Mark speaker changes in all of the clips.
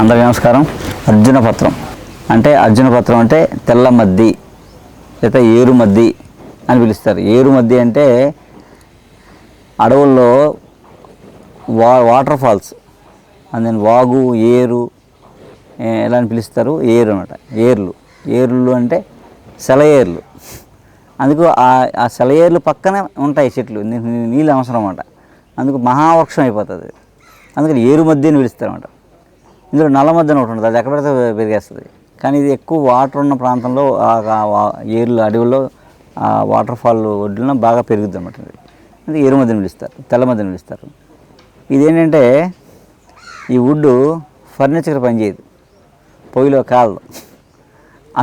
Speaker 1: అందరికీ నమస్కారం. అర్జునపత్రం అంటే తెల్ల మద్ది లేదా ఏరు మద్ది అని పిలుస్తారు. ఏరు మద్ది అంటే అడవుల్లో వాటర్ ఫాల్స్ అందుకని వాగు ఏరు ఎలా అని పిలుస్తారు. ఏరు అనమాట. ఏర్లు అంటే సెలయేర్లు. అందుకు ఆ సెలయేర్లు పక్కనే ఉంటాయి చెట్లు, నీళ్ళు అవసరం అన్నమాట. అందుకు మహావృక్షం అయిపోతుంది. అందుకని ఏరు మద్ది అని పిలుస్తారు అన్నమాట. ఇందులో నల్ల మద్ది అని ఒకటి ఉంటుంది, అది ఎక్కడ పడితే పెరిగేస్తుంది. కానీ ఇది ఎక్కువ వాటర్ ఉన్న ప్రాంతంలో ఏర్లు అడవుల్లో వాటర్ ఫాల్ ఒడ్డున బాగా పెరుగుద్ది అన్నమాట. అందుకే ఏరు మద్దిని పిలుస్తారు, తెల్ల మద్దిని పిలుస్తారు. ఇదేంటంటే ఈ వుడ్ ఫర్నిచర్ పనిచేయదు, పొయ్యిలో కాలదు.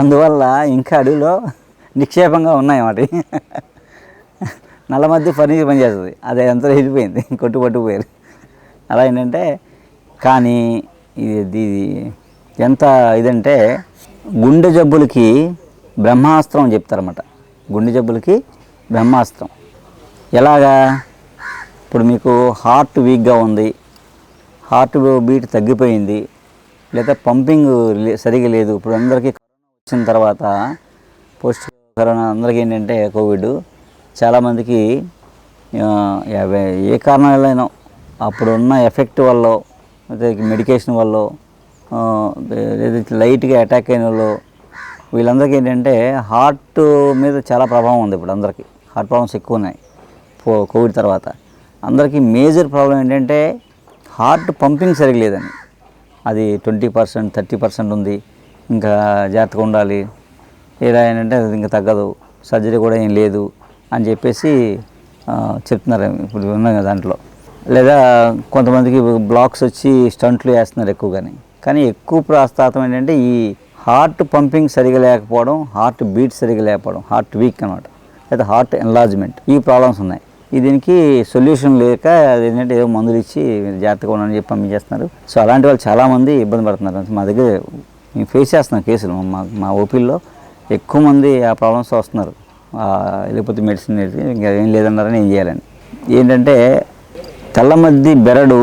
Speaker 1: అందువల్ల ఇంకా అడవిలో నిక్షేపంగా ఉన్నాయన్నమాట. నల్ల మద్ది ఫర్నిచర్ పనిచేస్తుంది, అది అంతా వెళ్ళిపోయింది, పట్టుకుపోయారు. అలా ఏంటంటే కానీ ఇది ఎంత ఇదంటే గుండె జబ్బులకి బ్రహ్మాస్త్రం అని చెప్తారన్నమాట. గుండె జబ్బులకి బ్రహ్మాస్త్రం ఎలాగా? ఇప్పుడు మీకు హార్ట్ వీక్గా ఉంది, హార్ట్ బీట్ తగ్గిపోయింది, లేదా పంపింగ్ సరిగా లేదు. ఇప్పుడు అందరికీ కరోనా వచ్చిన తర్వాత పోస్ట్ కరోనా అందరికీ ఏంటంటే కోవిడ్ చాలామందికి ఏ కారణాలైనా అప్పుడున్న ఎఫెక్ట్ వల్ల, మెడికేషన్ వల్ల, లైట్గా అటాక్ అయిన వాళ్ళు, వీళ్ళందరికీ ఏంటంటే హార్ట్ మీద చాలా ప్రభావం ఉంది. ఇప్పుడు అందరికీ హార్ట్ ప్రాబ్లమ్స్ ఎక్కువ ఉన్నాయి కోవిడ్ తర్వాత. అందరికీ మేజర్ ప్రాబ్లం ఏంటంటే హార్ట్ పంపింగ్ సరిగ్గా లేదని. అది 20%, 30% ఉంది, ఇంకా జాగ్రత్తగా ఉండాలి, ఇలా ఏంటంటే అది ఇంకా తగ్గదు, సర్జరీ కూడా ఏం లేదు అని చెప్పేసి చెప్తున్నారు ఇప్పుడు ఉన్నాయి దాంట్లో. లేదా కొంతమందికి బ్లాక్స్ వచ్చి స్టంట్లు వేస్తున్నారు ఎక్కువగానే. కానీ ఎక్కువ ప్రాస్తాతం ఏంటంటే ఈ హార్ట్ పంపింగ్ సరిగా లేకపోవడం, హార్ట్ బీట్ సరిగా లేకపోవడం, హార్ట్ వీక్ అనమాట, లేదా హార్ట్ ఎన్లార్జ్మెంట్, ఈ ప్రాబ్లమ్స్ ఉన్నాయి. దీనికి సొల్యూషన్ లేక ఏంటంటే ఏదో మందులు ఇచ్చి జాగ్రత్తగా ఉండని చెప్పి పంపించేస్తున్నారు. సో అలాంటి వాళ్ళు చాలామంది ఇబ్బంది పడుతున్నారు. మా దగ్గర మేము ఫేస్ చేస్తున్నాం కేసులు. మా ఓపీల్లో ఎక్కువ మంది ఆ ప్రాబ్లమ్స్ వస్తున్నారు. లేకపోతే మెడిసిన్ ఇంకా ఏం లేదన్నారని ఏం చేయాలని. ఏంటంటే తెల్లమద్ది బెరడు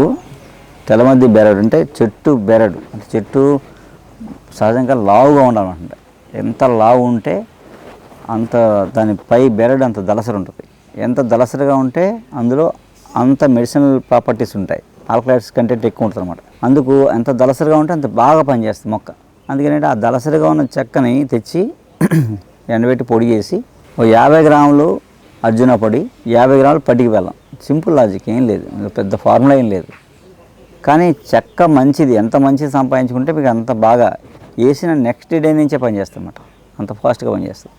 Speaker 1: అంటే చెట్టు బెరడు అంటే చెట్టు సహజంగా లావుగా ఉండాలన్నమాట. ఎంత లావు ఉంటే అంత దాని పై బెరడు అంత దళసరి ఉంటుంది. ఎంత దళసరిగా ఉంటే అందులో అంత మెడిసినల్ ప్రాపర్టీస్ ఉంటాయి, ఆల్కలైడ్స్ కంటెంట్ ఎక్కువ ఉంటుంది అన్నమాట. అందుకు ఎంత దళసరిగా ఉంటే అంత బాగా పనిచేస్తుంది మొక్క. అందుకని ఆ దళసరిగా ఉన్న చెక్కని తెచ్చి ఎండబెట్టి పొడి చేసి 50 గ్రాములు అర్జున పొడి, 50 గ్రాములు పటికి బెల్లం. సింపుల్ లాజిక్, ఏం లేదు, పెద్ద ఫార్ములా ఏం లేదు. కానీ చెక్క మంచిది, ఎంత మంచిది సంపాదించుకుంటే మీకు అంత బాగా వేసిన నెక్స్ట్ డే నుంచే పనిచేస్తుంది అన్నమాట. అంత ఫాస్ట్గా పనిచేస్తుంది.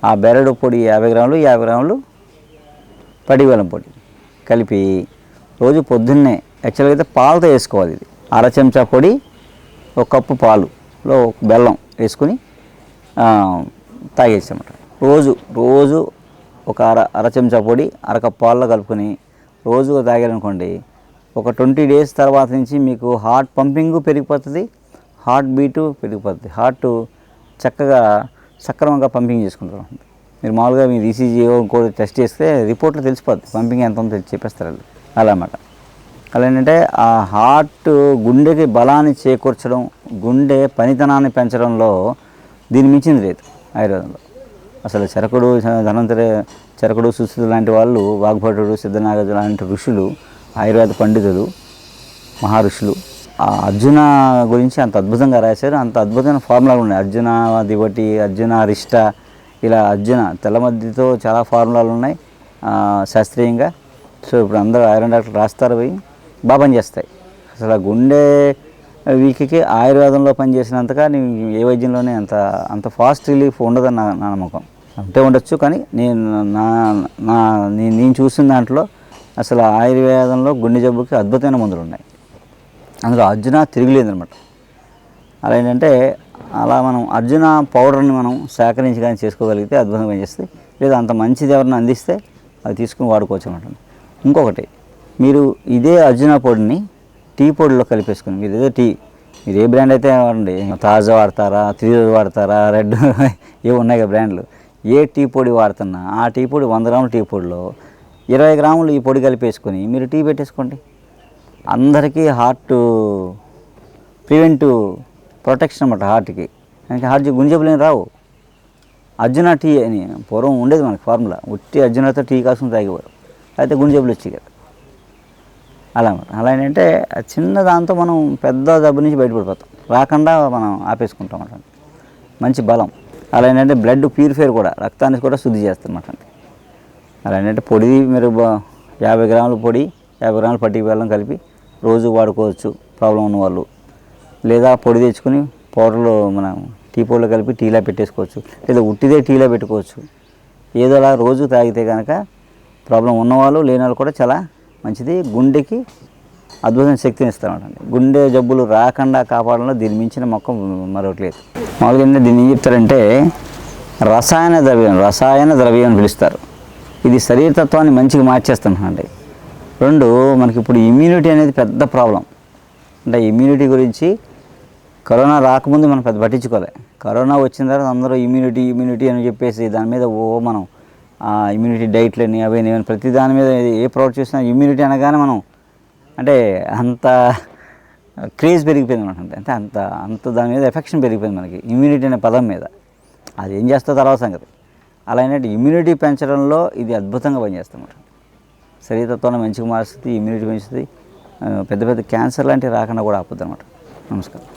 Speaker 1: ఆ బెరడు పొడి 50 గ్రాములు, 50 గ్రాములు పటికి బెల్లం పొడి కలిపి రోజు పొద్దున్నే, యాక్చువల్గా అయితే పాలతో వేసుకోవాలి. ఇది 1/2 చెంచా పొడి, 1 కప్పు పాలులో బెల్లం వేసుకుని తాగేసామన్నమాట. రోజు ఒక అర చెంచా పొడి 1/2 కప్పు పాలలో కలుపుకొని రోజు తాగారనుకోండి, ఒక 20 డేస్ తర్వాత నుంచి మీకు హార్ట్ పంపింగ్ పెరిగిపోతుంది, హార్ట్ బీటు పెరిగిపోతుంది, హార్ట్ చక్కగా సక్రమంగా పంపింగ్ చేసుకుంటారు. మీరు మామూలుగా మీరు ఈసీజీ ఇంకోటి టెస్ట్ చేస్తే రిపోర్ట్లో తెలిసిపోద్ది, పంపింగ్ ఎంత ఉందో చెప్పేస్తారు వాళ్ళు. అలా అన్నమాట. అలా ఏంటంటే ఆ హార్ట్ గుండెకి బలాన్ని చేకూర్చడం, గుండె పనితనాన్ని పెంచడంలో దీన్ని మించింది లేదు ఆయుర్వేదంలో. అసలు చరకుడు సుశ్రుతుడు లాంటి వాళ్ళు, వాగ్భటుడు, సిద్ధనాగజు లాంటి ఋషులు, ఆయుర్వేద పండితులు, మహా ఋషులు ఆ అర్జున గురించి అంత అద్భుతంగా రాశారు. అంత అద్భుతమైన ఫార్ములాలు ఉన్నాయి. అర్జున దివటి, అర్జున అరిష్ట, ఇలా అర్జున తెల్లమద్దితో చాలా ఫార్ములాలు ఉన్నాయి శాస్త్రీయంగా. సో ఇప్పుడు అందరూ ఐరన్ డాక్టర్ రాస్తారు, పోయి బాగా పనిచేస్తాయి. అసలు గుండె వీక్కి ఆయుర్వేదంలో పనిచేసినంతగా ఏ వైద్యంలోనే అంత ఫాస్ట్ రిలీఫ్ ఉండదని నా నమ్మకం. అంటే ఉండొచ్చు, కానీ నేను చూసిన దాంట్లో అసలు ఆయుర్వేదంలో గుండె జబ్బుకి అద్భుతమైన మందులు ఉన్నాయి. అందులో అర్జున తిరుగులేదనమాట. అలా ఏంటంటే అలా మనం అర్జున పౌడర్ని మనం సేకరించి కానీ చేసుకోగలిగితే అద్భుతంగా పనిచేస్తుంది. లేదా అంత మంచిది ఎవరిని అందిస్తే అది తీసుకుని వాడుకోవచ్చు అనమాట. ఇంకొకటి, మీరు ఇదే అర్జున పొడిని టీ పొడిలో కలిపేసుకుని, మీరు ఏ బ్రాండ్ అయితే వాడండి, తాజా వాడతారా, 3 రోజు వాడతారా, రెడ్ ఏవి ఉన్నాయి కదా బ్రాండ్లు, ఏ టీ పొడి వాడుతున్నా ఆ టీ పొడి 100 గ్రాముల టీ పొడిలో 20 గ్రాములు ఈ పొడి కలిపేసుకొని మీరు టీ పెట్టేసుకోండి. అందరికీ హార్ట్ ప్రివెంటివ్ ప్రొటెక్షన్ అన్నమాట హార్ట్కి. దానికి హార్ట్ గుండె జబ్బులు ఏం రావు. అర్జున టీ అని పూర్వం ఉండేది మనకి ఫార్ములా, ఉట్టి అర్జునతో టీ కాసుకుని తాగేవారు, అయితే గుండె జబ్బులు వచ్చాయి కదా. అలా అలా ఏంటంటే చిన్న దాంతో మనం పెద్ద జబ్బు నుంచి బయటపడిపోతాం, రాకుండా మనం ఆపేసుకుంటాం అన్నమాట. మంచి బలం. అలా ఏంటంటే బ్లడ్ ప్యూరిఫైర్ కూడా, రక్తాన్ని కూడా శుద్ధి చేస్తారన్నమాట. అలా ఏంటంటే పొడి మీరు 50 గ్రాముల పొడి 50 గ్రాముల పట్టిక బెల్లం కలిపి రోజు వాడుకోవచ్చు ప్రాబ్లం ఉన్నవాళ్ళు. లేదా పొడి తెచ్చుకొని పౌడర్లో మనం టీ పౌడర్లో కలిపి టీలా పెట్టేసుకోవచ్చు, లేదా ఉట్టిదే టీలా పెట్టుకోవచ్చు. ఏదోలా రోజు తాగితే కనుక ప్రాబ్లం ఉన్నవాళ్ళు లేని వాళ్ళు కూడా చాలా మంచిది. గుండెకి అద్భుతమైన శక్తిని ఇస్తారన్నమాట. గుండె జబ్బులు రాకుండా కాపాడంలో దీన్ని మించిన మొక్క మరొకటి లేదు. మామూలుగా ఏంటంటే దీన్ని ఏం చెప్తారంటే రసాయన ద్రవ్యం అని పిలుస్తారు. ఇది శరీరతత్వాన్ని మంచిగా మార్చేస్తుందండి. 2 మనకి ఇప్పుడు ఇమ్యూనిటీ అనేది పెద్ద ప్రాబ్లం. అంటే ఇమ్యూనిటీ గురించి కరోనా రాకముందు మనం పెద్ద పట్టించుకోలే. కరోనా వచ్చిన తర్వాత అందరూ ఇమ్యూనిటీ అని చెప్పేసి దాని మీద మనం ఇమ్యూనిటీ డైట్లని అవన్నీ ప్రతి దాని మీద ఏ ప్రోడక్ట్ చూసినా ఇమ్యూనిటీ అనగానే మనం అంటే అంత క్రేజ్ పెరిగిపోయింది అనమాట. అంటే అంత దాని మీద ఎఫెక్షన్ పెరిగిపోయింది మనకి ఇమ్యూనిటీ అనే పదం మీద. అది ఏం చేస్తుందో తర్వాత సంగతి. అలా ఏంటంటే ఇమ్యూనిటీ పెంచడంలో ఇది అద్భుతంగా పనిచేస్తుంది. శరీరతత్వాన్ని మంచిగా మారుస్తుంది, ఇమ్యూనిటీ పెంచుతుంది, పెద్ద పెద్ద క్యాన్సర్ లాంటివి రాకుండా కూడా ఆపుద్ది అనమాట. నమస్కారం.